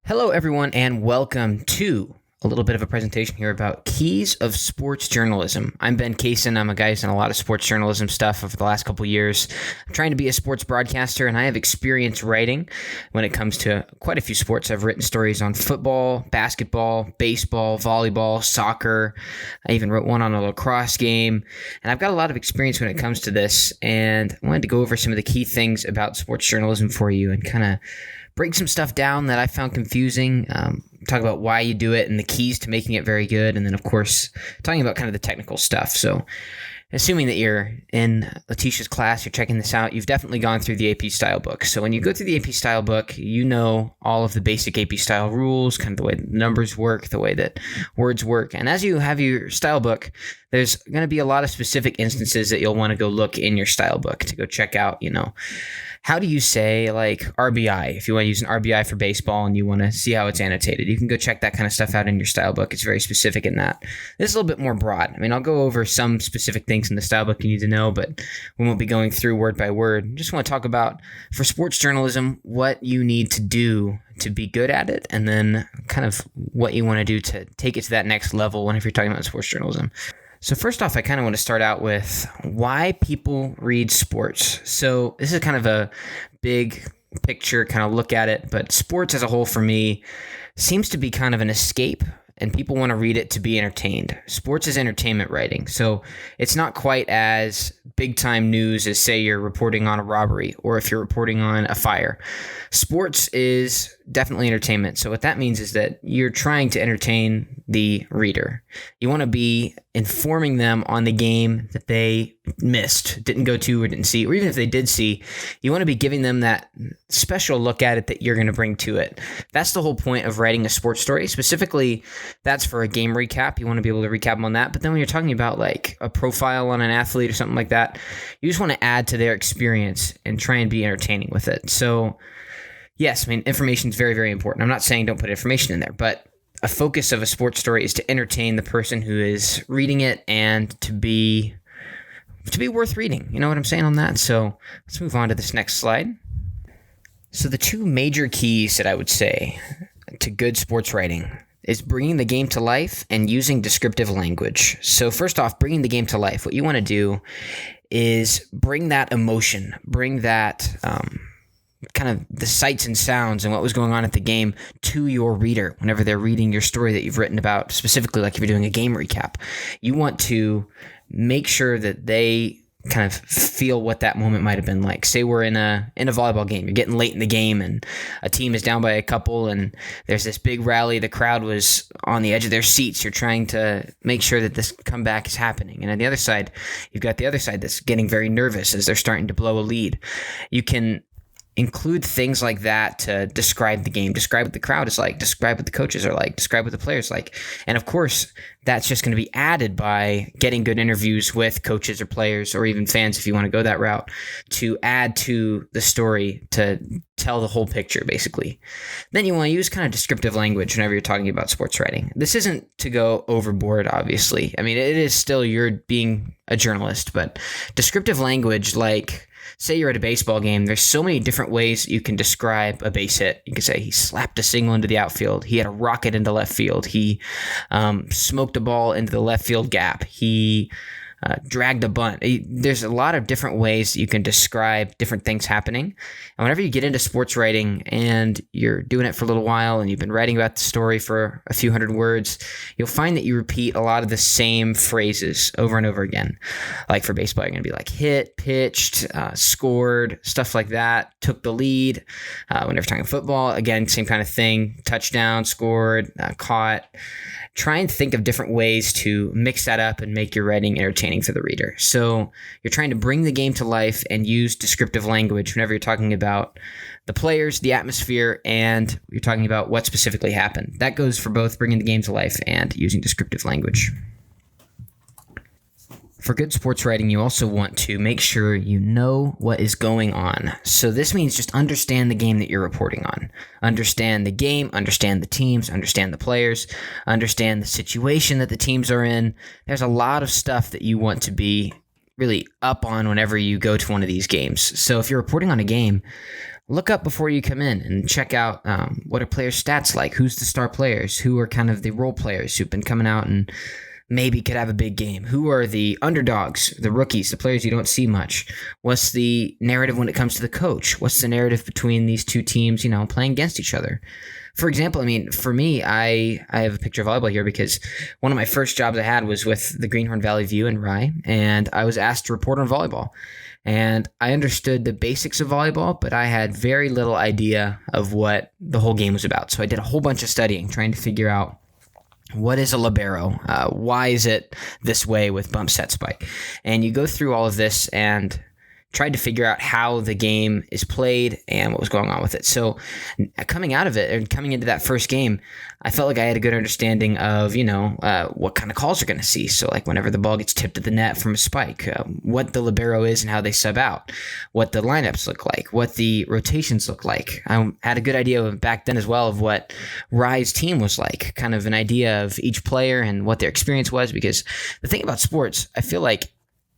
Hello, everyone, and welcome to a little bit of a presentation here about keys of sports journalism. I'm Ben Kaysen. I'm a guy who's done a lot of sports journalism stuff over the last couple years. I'm trying to be a sports broadcaster, and I have experience writing when it comes to quite a few sports. I've written stories on football, basketball, baseball, volleyball, soccer. I even wrote one on a lacrosse game, and I've got a lot of experience when it comes to this, and I wanted to go over some of the key things about sports journalism for you and kind of break some stuff down that I found confusing, talk about why you do it and the keys to making it very good, and then, of course, talking about kind of the technical stuff. So assuming that you're in Letitia's class, you're checking this out, you've definitely gone through the AP Style book. So when you go through the AP Style book, you know all of the basic AP Style rules, kind of the way that numbers work, the way that words work. And as you have your style book, there's going to be a lot of specific instances that you'll want to go look in your style book to go check out, how do you say like RBI? If you want to use an RBI for baseball and you want to see how it's annotated, you can go check that kind of stuff out in your style book. It's very specific in that. This is a little bit more broad. I mean, I'll go over some specific things in the style book you need to know, but we won't be going through word by word. I just want to talk about, for sports journalism, what you need to do to be good at it, and then kind of what you want to do to take it to that next level whenever you're talking about sports journalism. So first off, I kind of want to start out with why people read sports. So this is kind of a big picture kind of look at it, but sports as a whole for me seems to be kind of an escape, and people want to read it to be entertained. Sports is entertainment writing, so it's not quite as big-time news as, say, you're reporting on a robbery or if you're reporting on a fire. Sports is definitely entertainment, so what that means is that you're trying to entertain the reader. You want to be informing them on the game that they missed, didn't go to, or didn't see, or even if they did see, you want to be giving them that special look at it that you're going to bring to it. That's the whole point of writing a sports story. Specifically, that's for a game recap. You want to be able to recap them on that. But then when you're talking about like a profile on an athlete or something like that, you just want to add to their experience and try and be entertaining with it. So yes, I mean, information is very, very important. I'm not saying don't put information in there, but a focus of a sports story is to entertain the person who is reading it and to be worth reading. You know what I'm saying on that? So let's move on to this next slide. So the two major keys that I would say to good sports writing is bringing the game to life and using descriptive language. So first off, bringing the game to life. What you want to do is bring that emotion, bring that kind of the sights and sounds and what was going on at the game to your reader whenever they're reading your story that you've written about, specifically like if you're doing a game recap. You want to make sure that they kind of feel what that moment might have been like. Say we're in a volleyball game. You're getting late in the game and a team is down by a couple and there's this big rally. The crowd was on the edge of their seats. You're trying to make sure that this comeback is happening. And on the other side, you've got the other side that's getting very nervous as they're starting to blow a lead. You can include things like that to describe the game, describe what the crowd is like, describe what the coaches are like, describe what the players like. And of course, that's just going to be added by getting good interviews with coaches or players or even fans if you want to go that route to add to the story to tell the whole picture, basically. Then you want to use kind of descriptive language whenever you're talking about sports writing. This isn't to go overboard, obviously. I mean, it is still you're being a journalist, but descriptive language like, say you're at a baseball game, there's so many different ways you can describe a base hit. You can say he slapped a single into the outfield. He had a rocket into left field. He smoked a ball into the left field gap. He dragged a bunt. There's a lot of different ways you can describe different things happening. And whenever you get into sports writing and you're doing it for a little while and you've been writing about the story for a few hundred words, you'll find that you repeat a lot of the same phrases over and over again. Like for baseball, you're going to be like hit, pitched, scored, stuff like that, took the lead. Whenever you're talking football, again, same kind of thing, touchdown, scored, caught. Try and think of different ways to mix that up and make your writing entertaining for the reader. So you're trying to bring the game to life and use descriptive language whenever you're talking about the players, the atmosphere, and you're talking about what specifically happened. That goes for both bringing the game to life and using descriptive language. For good sports writing, you also want to make sure you know what is going on. So this means just understand the game that you're reporting on. Understand the game, understand the teams, understand the players, understand the situation that the teams are in. There's a lot of stuff that you want to be really up on whenever you go to one of these games. So if you're reporting on a game, look up before you come in and check out what are players' stats like, who's the star players, who are kind of the role players who've been coming out and maybe could have a big game, who are the underdogs, the rookies, the players you don't see much, what's the narrative when it comes to the coach, what's the narrative between these two teams, playing against each other. For example, for me, I have a picture of volleyball here because one of my first jobs I had was with the Greenhorn Valley View in Rye, and I was asked to report on volleyball. And I understood the basics of volleyball, but I had very little idea of what the whole game was about. So I did a whole bunch of studying, trying to figure out what is a libero? Why is it this way with bump set spike? And you go through all of this and tried to figure out how the game is played and what was going on with it. So coming out of it and coming into that first game, I felt like I had a good understanding of, what kind of calls you're going to see. So like whenever the ball gets tipped at the net from a spike, what the libero is and how they sub out, what the lineups look like, what the rotations look like. I had a good idea back then as well of what Rye's team was like, kind of an idea of each player and what their experience was, because the thing about sports, I feel like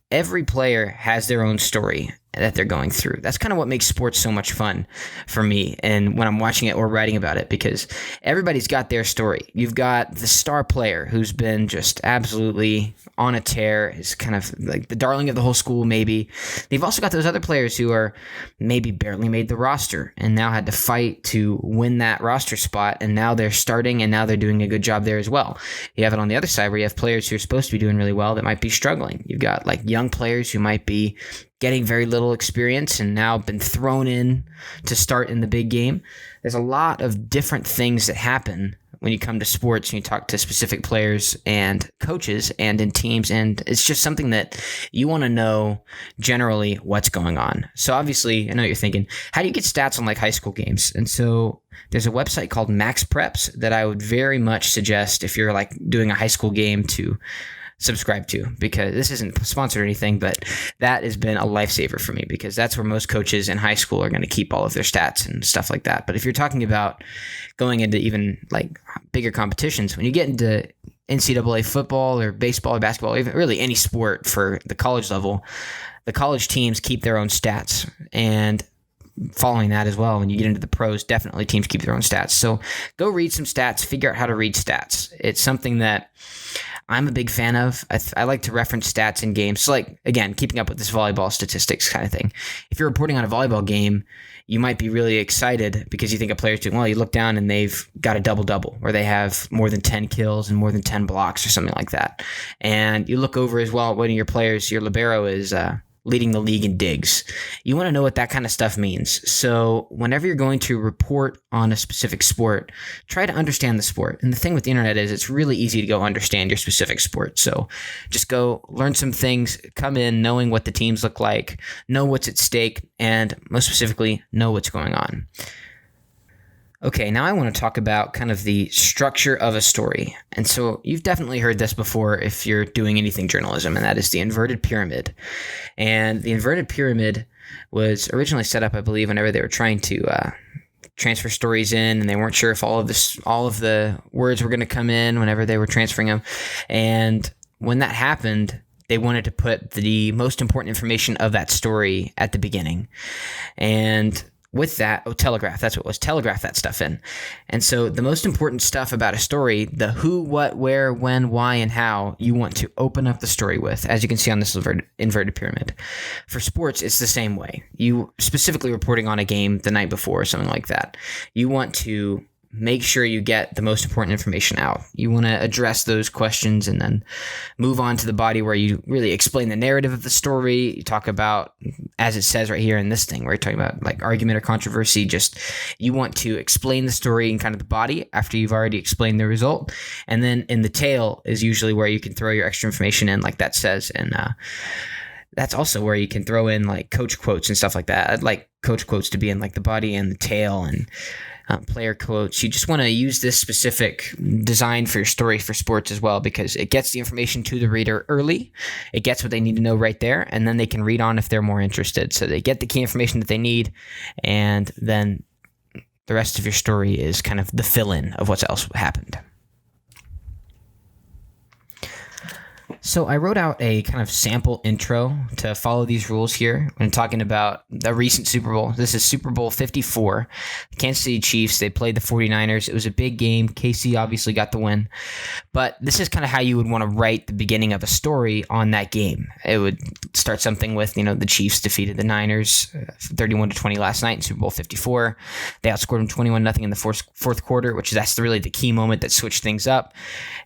every player has their own story that they're going through. That's kind of what makes sports so much fun for me and when I'm watching it or writing about it, because everybody's got their story. You've got the star player who's been just absolutely on a tear, is kind of like the darling of the whole school maybe. They've also got those other players who are maybe barely made the roster and now had to fight to win that roster spot, and now they're starting and now they're doing a good job there as well. You have it on the other side where you have players who are supposed to be doing really well that might be struggling. You've got like young players who might be getting very little experience and now been thrown in to start in the big game. There's a lot of different things that happen when you come to sports and you talk to specific players and coaches and in teams, and it's just something that you want to know generally what's going on. So obviously, I know what you're thinking, how do you get stats on like high school games? And so there's a website called Max Preps that I would very much suggest if you're like doing a high school game to subscribe to, because this isn't sponsored or anything, but that has been a lifesaver for me because that's where most coaches in high school are going to keep all of their stats and stuff like that. But if you're talking about going into even like bigger competitions, when you get into NCAA football or baseball or basketball, or even really any sport for the college level, the college teams keep their own stats. And following that as well, when you get into the pros, definitely teams keep their own stats. So go read some stats, figure out how to read stats. It's something that I'm a big fan of. I like to reference stats in games. So like, again, keeping up with this volleyball statistics kind of thing. If you're reporting on a volleyball game, you might be really excited because you think a player's doing well. You look down and they've got a double-double, or they have more than 10 kills and more than 10 blocks or something like that. And you look over as well, one of your players, your libero, is leading the league in digs. You want to know what that kind of stuff means. So whenever you're going to report on a specific sport, try to understand the sport. And the thing with the internet is it's really easy to go understand your specific sport. So just go learn some things, come in knowing what the teams look like, know what's at stake, and most specifically, know what's going on. Okay, now I want to talk about kind of the structure of a story. And so you've definitely heard this before if you're doing anything journalism, and that is the inverted pyramid. And the inverted pyramid was originally set up, I believe, whenever they were trying to transfer stories in, and they weren't sure if all of the words were going to come in whenever they were transferring them. And when that happened, they wanted to put the most important information of that story at the beginning. And with that, telegraph, that's what it was, telegraph that stuff in. And so the most important stuff about a story, the who, what, where, when, why, and how, you want to open up the story with, as you can see on this inverted pyramid. For sports, it's the same way. You specifically reporting on a game the night before or something like that. You want to make sure you get the most important information out. You want to address those questions and then move on to the body where you really explain the narrative of the story. You talk about, as it says right here in this thing, where you're talking about like argument or controversy, just you want to explain the story in kind of the body after you've already explained the result. And then in the tail is usually where you can throw your extra information in, like that says. And that's also where you can throw in like coach quotes and stuff like that. I'd like coach quotes to be in like the body and the tail, and player quotes. You just want to use this specific design for your story for sports as well, because it gets the information to the reader early. It gets what they need to know right there, and then they can read on if they're more interested. So they get the key information that they need, and then the rest of your story is kind of the fill-in of what else happened. So I wrote out a kind of sample intro to follow these rules here when talking about the recent Super Bowl. This is Super Bowl 54. The Kansas City Chiefs, they played the 49ers. It was a big game. KC obviously got the win. But this is kind of how you would want to write the beginning of a story on that game. It would start something with, the Chiefs defeated the Niners 31-20 last night in Super Bowl 54. They outscored them 21-0 in the fourth quarter, that's really the key moment that switched things up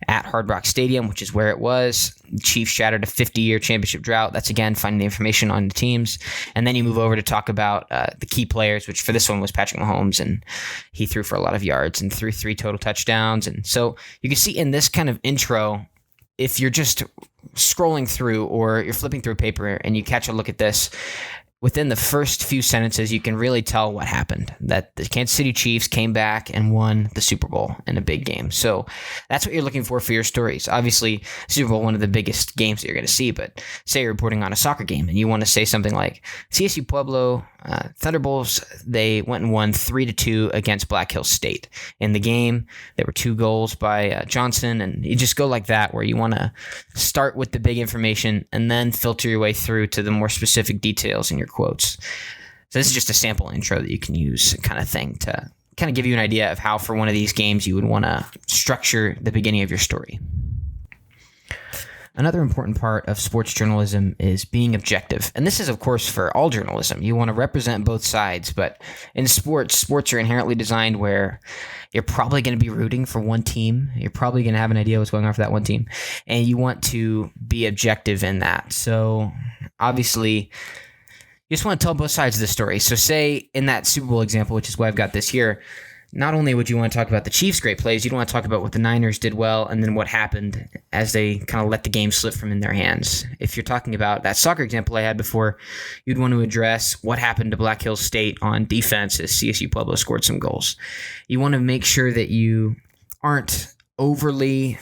at Hard Rock Stadium, which is where it was. Chiefs shattered a 50-year championship drought. That's, again, finding the information on the teams. And then you move over to talk about the key players, which for this one was Patrick Mahomes, and he threw for a lot of yards and threw 3 total touchdowns. And so you can see in this kind of intro, if you're just scrolling through or you're flipping through paper and you catch a look at this, within the first few sentences, you can really tell what happened, that the Kansas City Chiefs came back and won the Super Bowl in a big game. So that's what you're looking for your stories. Obviously, Super Bowl, one of the biggest games that you're going to see, but say you're reporting on a soccer game and you want to say something like, CSU Pueblo Thunderbolts, they went and won 3-2 against Black Hills State. In the game, there were 2 goals by Johnson, and you just go like that, where you want to start with the big information and then filter your way through to the more specific details in your quotes. So this is just a sample intro that you can use, kind of thing, to kind of give you an idea of how for one of these games you would want to structure the beginning of your story. Another important part of sports journalism is being objective. And this is, of course, for all journalism. You want to represent both sides, but in sports are inherently designed where you're probably going to be rooting for one team. You're probably going to have an idea what's going on for that one team, and you want to be objective in that. So obviously, you just want to tell both sides of the story. So say in that Super Bowl example, which is why I've got this here, not only would you want to talk about the Chiefs' great plays, you'd want to talk about what the Niners did well and then what happened as they kind of let the game slip from in their hands. If you're talking about that soccer example I had before, you'd want to address what happened to Black Hills State on defense as CSU Pueblo scored some goals. You want to make sure that you aren't overly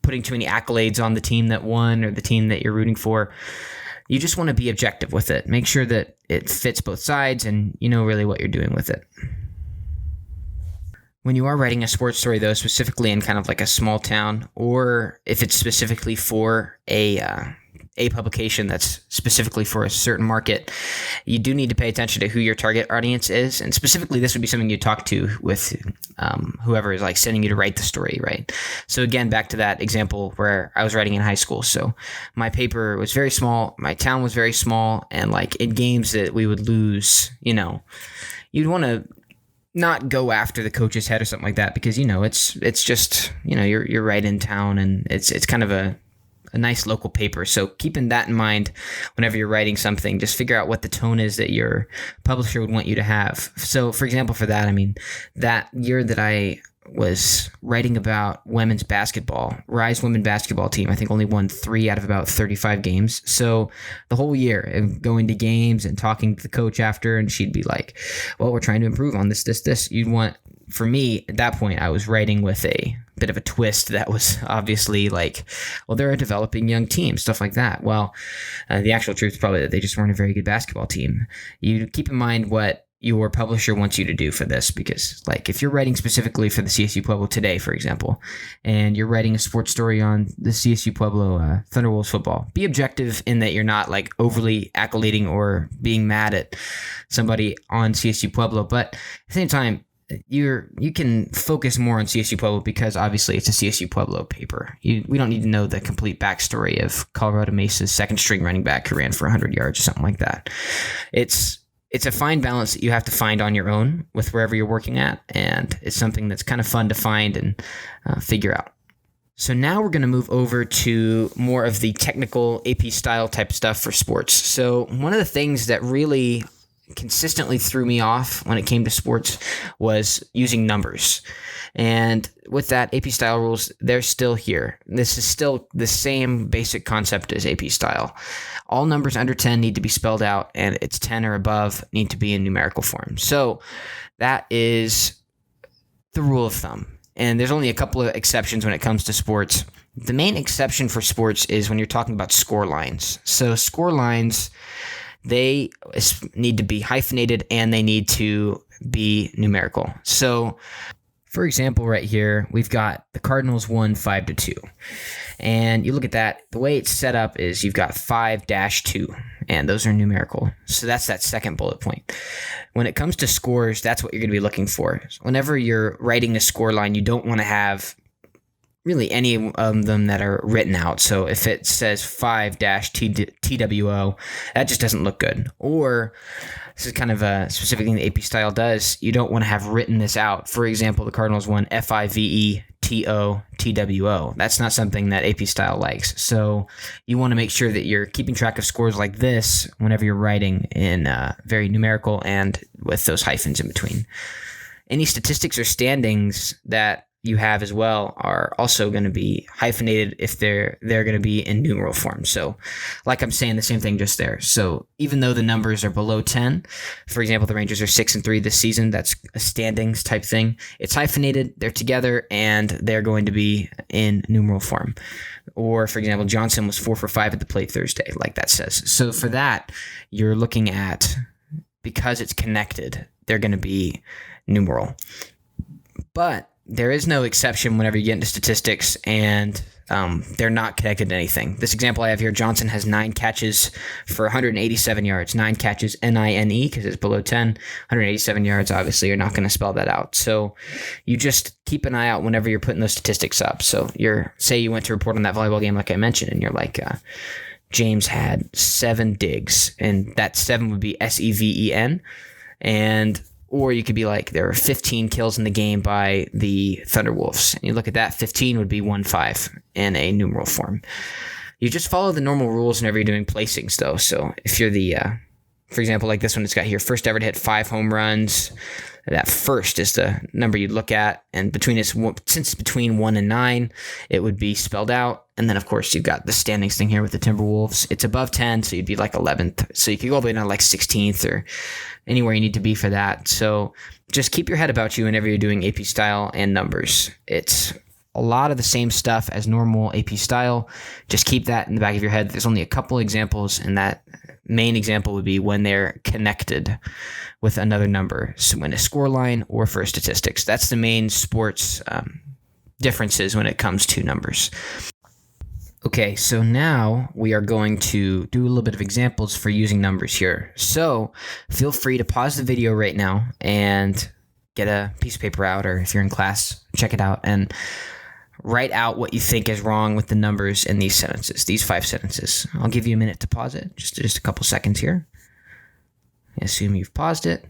putting too many accolades on the team that won or the team that you're rooting for. You just want to be objective with it. Make sure that it fits both sides and you know really what you're doing with it. When you are writing a sports story, though, specifically in kind of like a small town, or if it's specifically for a publication that's specifically for a certain market, you do need to pay attention to who your target audience is. And specifically, this would be something you talk to with whoever is like sending you to write the story, right? So again, back to that example where I was writing in high school. So my paper was very small, my town was very small, and like in games that we would lose, you'd want to not go after the coach's head or something like that, because it's just you're right in town, and it's kind of a nice local paper. So keeping that in mind whenever you're writing something, just figure out what the tone is that your publisher would want you to have. So for example, for that, that year that I was writing about women's basketball, Rise women basketball team, I think only won 3 out of about 35 games. So the whole year and going to games and talking to the coach after, and she'd be like, well, we're trying to improve on this. You'd want, for me at that point, I was writing with a bit of a twist that was obviously like, well, they're a developing young team, stuff like that. Well, the actual truth is probably that they just weren't a very good basketball team. You keep in mind what your publisher wants you to do for this, because like if you're writing specifically for the CSU Pueblo Today, for example, and you're writing a sports story on the CSU Pueblo Thunderbolts football, be objective in that you're not like overly accolading or being mad at somebody on CSU Pueblo, but at the same time, you can focus more on CSU Pueblo because obviously it's a CSU Pueblo paper. We don't need to know the complete backstory of Colorado Mesa's second string running back who ran for 100 yards or something like that. It's a fine balance that you have to find on your own with wherever you're working at, and it's something that's kind of fun to find and figure out. So now we're going to move over to more of the technical AP style type stuff for sports. So one of the things that really consistently threw me off when it came to sports was using numbers. And with that, AP style rules, they're still here. This is still the same basic concept as AP style. All numbers under 10 need to be spelled out, and it's 10 or above need to be in numerical form. So that is the rule of thumb. And there's only a couple of exceptions when it comes to sports. The main exception for sports is when you're talking about score lines. So score lines, they need to be hyphenated and they need to be numerical. So For example, right here, we've got the Cardinals won 5-2. And you look at that, the way it's set up is you've got 5-2, and those are numerical. So that's that second bullet point. When it comes to scores, that's what you're going to be looking for. Whenever you're writing a score line, you don't want to have really any of them that are written out. So if it says 5-TWO, that just doesn't look good. Or this is kind of a specific thing the AP style does. You don't want to have written this out. For example, the Cardinals won FIVETOTWO. That's not something that AP style likes. So you want to make sure that you're keeping track of scores like this whenever you're writing in very numerical and with those hyphens in between. Any statistics or standings that you have as well are also going to be hyphenated if they're going to be in numeral form. So like I'm saying, the same thing just there. So even though the numbers are below 10, for example, the Rangers are 6-3 this season, that's a standings type thing. It's hyphenated, they're together, and they're going to be in numeral form. Or for example, Johnson was 4 for 5 at the plate Thursday, like that says. So for that, you're looking at, because it's connected, they're going to be numeral. But there is no exception whenever you get into statistics and they're not connected to anything. This example I have here, Johnson has 9 catches for 187 yards. 9 catches, N-I-N-E, because it's below 10. 187 yards, obviously, you're not going to spell that out. So you just keep an eye out whenever you're putting those statistics up. So say you went to report on that volleyball game like I mentioned, and you're like, James had 7 digs, and that 7 would be S-E-V-E-N. Or you could be like, there were 15 kills in the game by the Thunderwolves. And you look at that, 15 would be 1-5 in a numeral form. You just follow the normal rules whenever you're doing placings, though. So if you're for example, like this one, it's got here, first ever to hit 5 home runs. That first is the number you'd look at. And since it's between 1 and 9, it would be spelled out. And then, of course, you've got the standings thing here with the Timberwolves. It's above 10, so you'd be like 11th. So you could go all the way down to like 16th or anywhere you need to be for that. So just keep your head about you whenever you're doing AP style and numbers. It's a lot of the same stuff as normal AP style. Just keep that in the back of your head. There's only a couple examples, and that main example would be when they're connected with another number. So when a score line or for statistics. That's the main sports differences when it comes to numbers. Okay, so now we are going to do a little bit of examples for using numbers here. So feel free to pause the video right now and get a piece of paper out, or if you're in class, check it out and write out what you think is wrong with the numbers in these sentences, these 5 sentences. I'll give you a minute to pause it, just a couple seconds here. I assume you've paused it.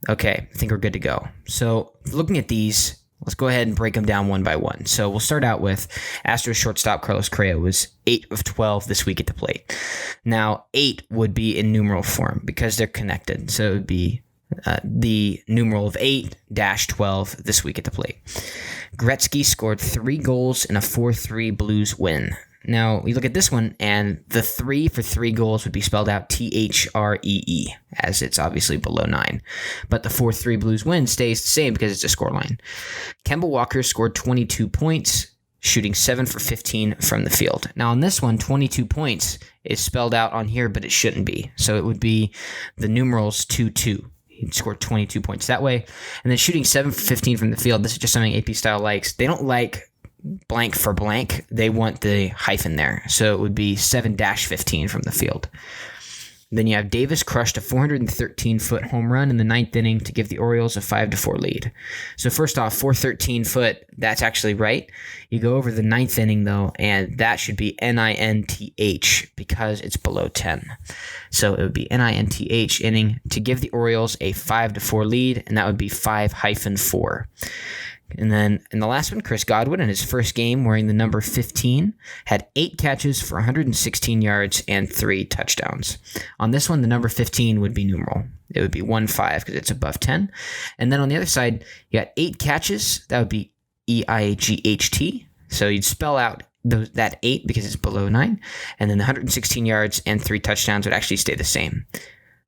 Okay, I think we're good to go. So looking at these, let's go ahead and break them down one by one. So we'll start out with Astros shortstop Carlos Correa was 8 of 12 this week at the plate. Now, 8 would be in numeral form because they're connected. So it would be the numeral of 8-12 this week at the plate. Gretzky scored 3 goals in a 4-3 Blues win. Now, we look at this one, and the 3 for 3 goals would be spelled out T-H-R-E-E, as it's obviously below 9. But the 4-3 Blues win stays the same because it's a scoreline. Kemba Walker scored 22 points, shooting 7 for 15 from the field. Now, on this one, 22 points is spelled out on here, but it shouldn't be. So it would be the numerals 2-2. He scored 22 points that way. And then shooting 7 for 15 from the field, this is just something AP Style likes. They don't like blank for blank. They want the hyphen there. So it would be 7-15 from the field. Then you have Davis crushed a 413-foot home run in the 9th inning to give the Orioles a 5-4 lead. So first off, 413-foot, that's actually right. You go over the 9th inning, though, and that should be NINTH because it's below 10. So it would be NINTH inning to give the Orioles a 5-4 lead, and that would be 5-4. And then in the last one, Chris Godwin, in his first game wearing the number 15, had 8 catches for 116 yards and 3 touchdowns. On this one, the number 15 would be numeral. It would be 1-5 because it's above 10. And then on the other side, you got 8 catches. That would be EIGHT. So you'd spell out that 8 because it's below 9. And then the 116 yards and 3 touchdowns would actually stay the same.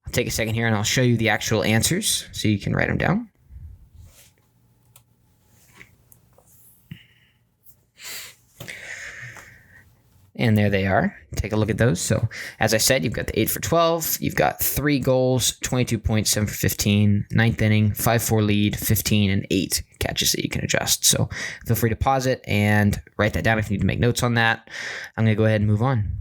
I'll take a second here and I'll show you the actual answers so you can write them down. And there they are. Take a look at those. So, as I said, you've got the 8 for 12. You've got 3 goals, 22 points, 7 for 15, ninth inning, 5-4 lead, 15, and 8 catches that you can adjust. So, feel free to pause it and write that down if you need to make notes on that. I'm going to go ahead and move on.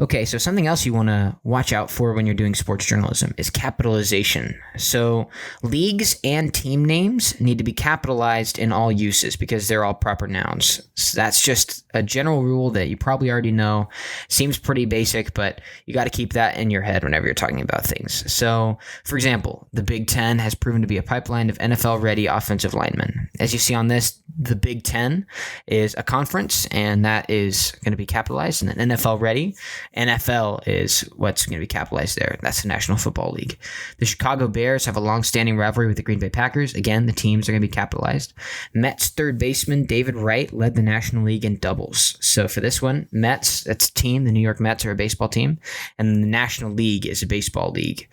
Okay, so something else you want to watch out for when you're doing sports journalism is capitalization. So leagues and team names need to be capitalized in all uses because they're all proper nouns. So that's just a general rule that you probably already know. Seems pretty basic, but you got to keep that in your head whenever you're talking about things. So, for example, the Big Ten has proven to be a pipeline of NFL-ready offensive linemen. As you see on this, the Big Ten is a conference, and that is going to be capitalized, and then NFL-ready. NFL is what's going to be capitalized there. That's the National Football League. The Chicago Bears have a long-standing rivalry with the Green Bay Packers. Again, the teams are going to be capitalized. Mets third baseman David Wright led the National League in doubles. So for this one, Mets, that's a team. The New York Mets are a baseball team. And the National League is a baseball league.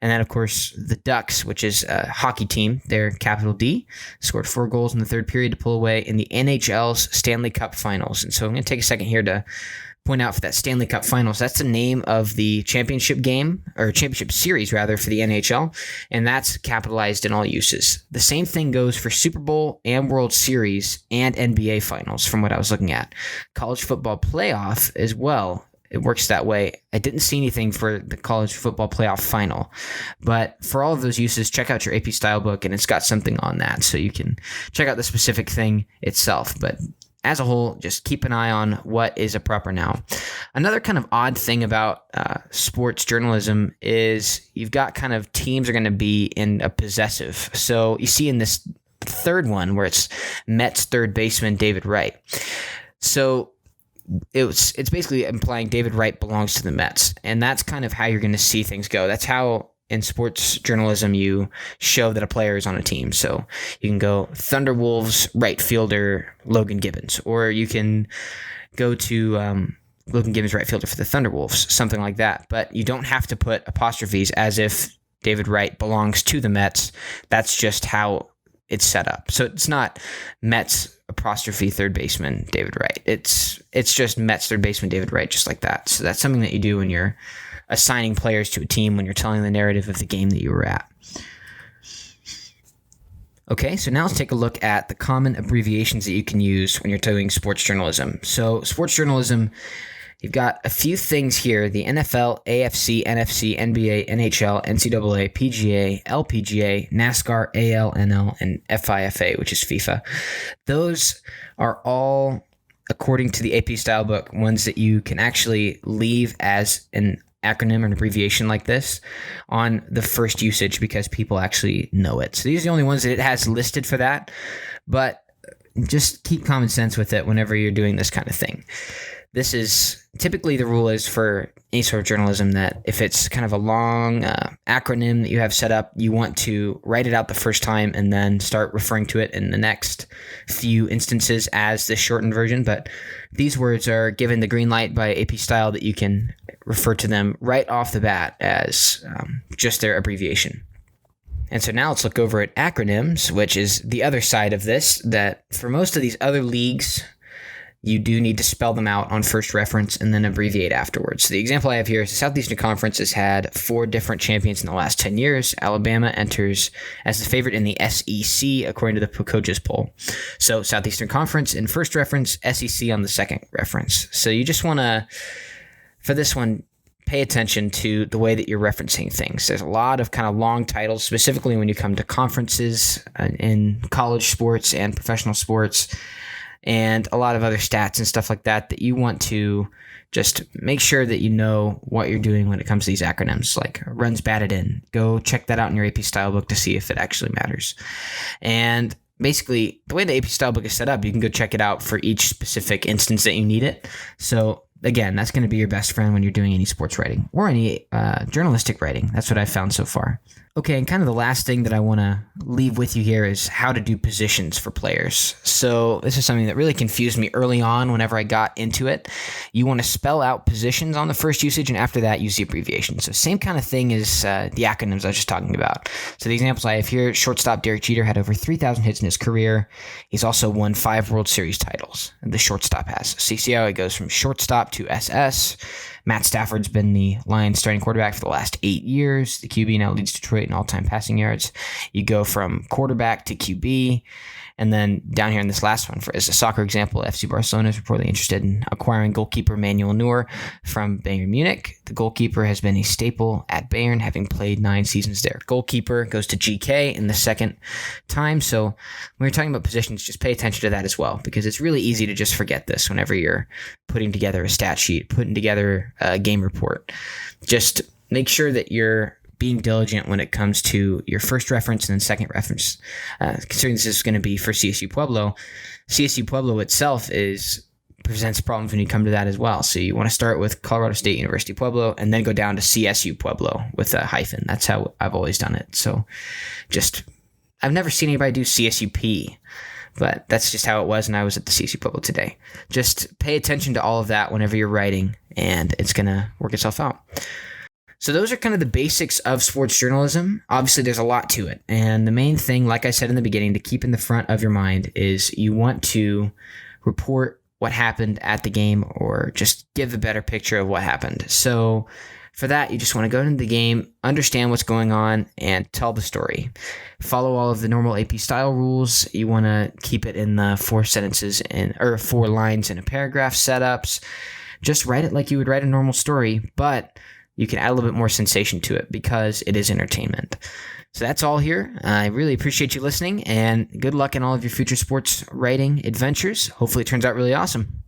And then, of course, the Ducks, which is a hockey team, they're capital D, scored 4 goals in the third period to pull away in the NHL's Stanley Cup Finals. And so I'm going to take a second here to point out for that Stanley Cup Finals, that's the name of the championship game, or championship series, rather, for the NHL, and that's capitalized in all uses. The same thing goes for Super Bowl and World Series and NBA Finals, from what I was looking at. College football playoff as well. It works that way. I didn't see anything for the college football playoff final, but for all of those uses, check out your AP style book, and it's got something on that, so you can check out the specific thing itself. But as a whole, just keep an eye on what is a proper noun. Another kind of odd thing about sports journalism is you've got kind of teams are going to be in a possessive. So you see in this third one where it's Mets third baseman David Wright. So it's basically implying David Wright belongs to the Mets, and that's kind of how you're going to see things go. That's how in sports journalism you show that a player is on a team. So you can go Thunderwolves right fielder Logan Gibbons, or you can go to Logan Gibbons right fielder for the Thunderwolves, something like that. But you don't have to put apostrophes as if David Wright belongs to the Mets. That's just how it's set up. So it's not Mets apostrophe third baseman David Wright. It's just Mets third baseman David Wright, just like that. So that's something that you do when you're assigning players to a team, when you're telling the narrative of the game that you were at. Okay, so now let's take a look at the common abbreviations that you can use when you're doing sports journalism. So sports journalism, you've got a few things here: the NFL, AFC, NFC, NBA, NHL, NCAA, PGA, LPGA, NASCAR, AL, NL, and FIFA, which is FIFA. Those are all, according to the AP style book, ones that you can actually leave as an acronym or an abbreviation like this on the first usage because people actually know it. So these are the only ones that it has listed for that, but just keep common sense with it whenever you're doing this kind of thing. This is typically the rule is for any sort of journalism that if it's kind of a long acronym that you have set up, you want to write it out the first time and then start referring to it in the next few instances as the shortened version. But these words are given the green light by AP Style that you can refer to them right off the bat as just their abbreviation. And so now let's look over at acronyms, which is the other side of this, that for most of these other leagues, you do need to spell them out on first reference and then abbreviate afterwards. So the example I have here is the Southeastern Conference has had 4 different champions in the last 10 years. Alabama enters as the favorite in the SEC, according to the coaches poll. So Southeastern Conference in first reference, SEC on the second reference. So you just want to, for this one, pay attention to the way that you're referencing things. There's a lot of kind of long titles, specifically when you come to conferences in college sports and professional sports, and a lot of other stats and stuff like that you want to just make sure that you know what you're doing when it comes to these acronyms, like runs batted in. Go check that out in your AP style book to see if it actually matters. And basically, the way the AP style book is set up, you can go check it out for each specific instance that you need it. So again, that's going to be your best friend when you're doing any sports writing or any journalistic writing. That's what I've found so far. Okay, and kind of the last thing that I want to leave with you here is how to do positions for players. So this is something that really confused me early on whenever I got into it. You want to spell out positions on the first usage, and after that, use the abbreviation. So same kind of thing as the acronyms I was just talking about. So the examples I have here, shortstop Derek Jeter had over 3,000 hits in his career. He's also won 5 World Series titles. The shortstop has. So you see how it goes from shortstop to SS. Matt Stafford's been the Lions starting quarterback for the last 8 years. The QB now leads Detroit in all-time passing yards. You go from quarterback to QB. And then down here in this last one, as a soccer example, FC Barcelona is reportedly interested in acquiring goalkeeper Manuel Neuer from Bayern Munich. The goalkeeper has been a staple at Bayern, having played 9 seasons there. Goalkeeper goes to GK in the second time. So when you're talking about positions, just pay attention to that as well, because it's really easy to just forget this whenever you're putting together a stat sheet, putting together a game report. Just make sure that you're being diligent when it comes to your first reference and then second reference. Considering this is going to be for CSU Pueblo itself presents problems when you come to that as well. So you want to start with Colorado State University Pueblo and then go down to CSU Pueblo with a hyphen. That's how I've always done it. So I've never seen anybody do CSUP, but that's just how it was, and I was at the CSU Pueblo today. Just pay attention to all of that whenever you're writing, and it's going to work itself out. So those are kind of the basics of sports journalism. Obviously, there's a lot to it. And the main thing, like I said in the beginning, to keep in the front of your mind is you want to report what happened at the game or just give a better picture of what happened. So for that, you just want to go into the game, understand what's going on, and tell the story. Follow all of the normal AP style rules. You want to keep it in the 4 sentences or 4 lines in a paragraph setups. Just write it like you would write a normal story, but you can add a little bit more sensation to it because it is entertainment. So that's all here. I really appreciate you listening, and good luck in all of your future sports writing adventures. Hopefully it turns out really awesome.